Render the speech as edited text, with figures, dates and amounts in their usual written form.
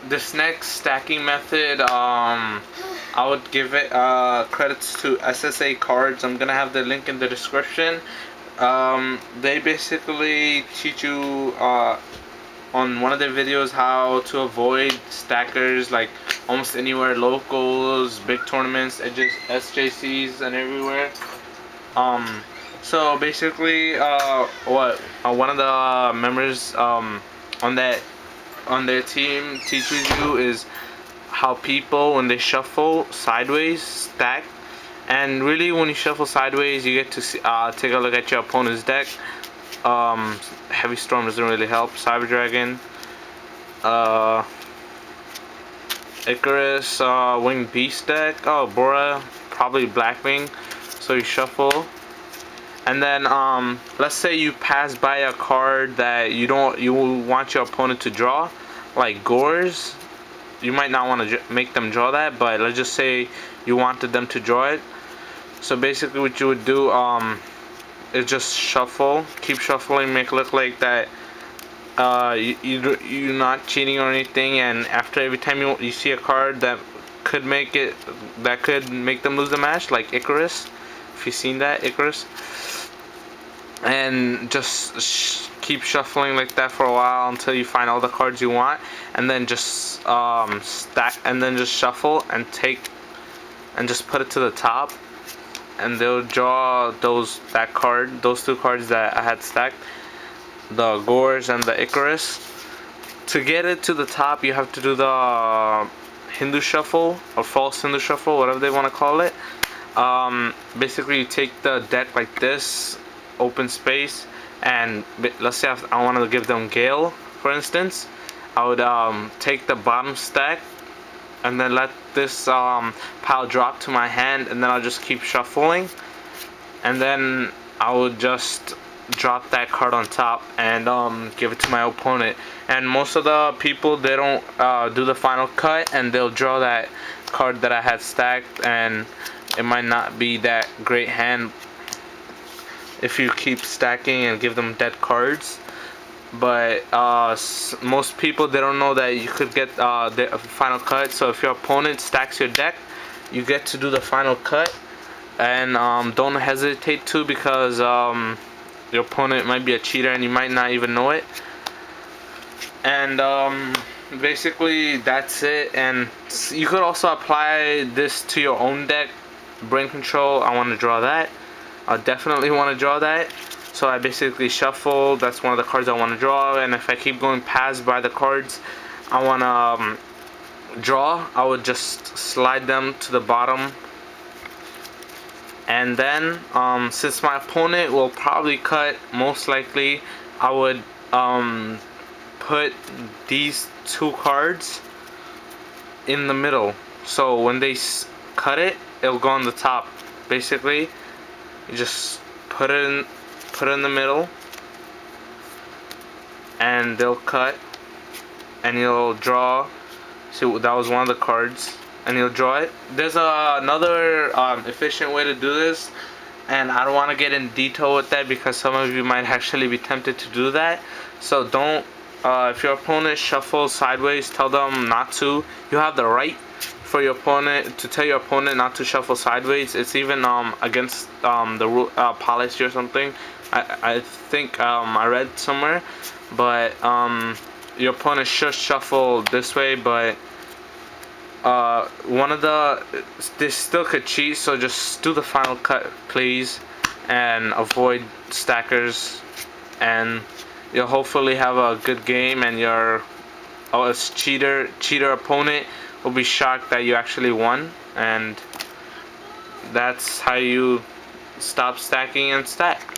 this next stacking method, I would give it credits to SSACards. I'm gonna have the link in the description. They basically teach you on one of their videos how to avoid stackers like almost anywhere, locals, big tournaments, SJCs, and everywhere. So basically, what one of the members on their team teaches you is how people, when they shuffle sideways, stack. And really, when you shuffle sideways, you get to see, take a look at your opponent's deck. Heavy Storm doesn't really help. Cyber Dragon, Icarus, Winged Beast deck. Oh, Bora, probably Blackwing. So you shuffle, and then let's say you pass by a card that you want your opponent to draw, like Gores. You might not want to make them draw that, but let's just say you wanted them to draw it. So basically, what you would do is just shuffle, keep shuffling, make it look like that you're not cheating or anything. And after every time you see a card that could make them lose the match, like Icarus, if you've seen that, Icarus, and just keep shuffling like that for a while until you find all the cards you want, and then just stack, and then just shuffle and take and just put it to the top, and they'll draw those two cards that I had stacked, the Gores and the Icarus. To get it to the top, you have to do the Hindu shuffle or false Hindu shuffle, whatever they want to call it. Basically, you take the deck like this, open space, and let's say I wanted to give them Gale, for instance. I would take the bottom stack and then let this pile drop to my hand, and then I'll just keep shuffling, and then I would just drop that card on top and give it to my opponent. And most of the people, they don't do the final cut, and they'll draw that card that I had stacked, and it might not be that great hand if you keep stacking and give them dead cards. But most people, they don't know that you could get the final cut. So if your opponent stacks your deck, you get to do the final cut. And don't hesitate to, because your opponent might be a cheater and you might not even know it. And basically that's it. And you could also apply this to your own deck. Brain Control, I want to draw that. I definitely want to draw that. So I basically shuffle, that's one of the cards I want to draw, and if I keep going past by the cards I want to draw, I would just slide them to the bottom. And then since my opponent will probably cut, most likely I would put these two cards in the middle, so when they cut it, it'll go on the top. Basically, you just put it in the middle, and they'll cut, and you'll draw. See, that was one of the cards, and you'll draw it. There's another efficient way to do this, and I don't want to get in detail with that because some of you might actually be tempted to do that. So don't. If your opponent shuffles sideways, tell them not to. You have the right for your opponent to tell your opponent not to shuffle sideways. It's even against the rule policy or something. I think I read somewhere, but your opponent should shuffle this way. But they still could cheat, so just do the final cut, please, and avoid stackers, and you'll hopefully have a good game, and your cheater opponent will be shocked that you actually won. And that's how you stop stacking and stack.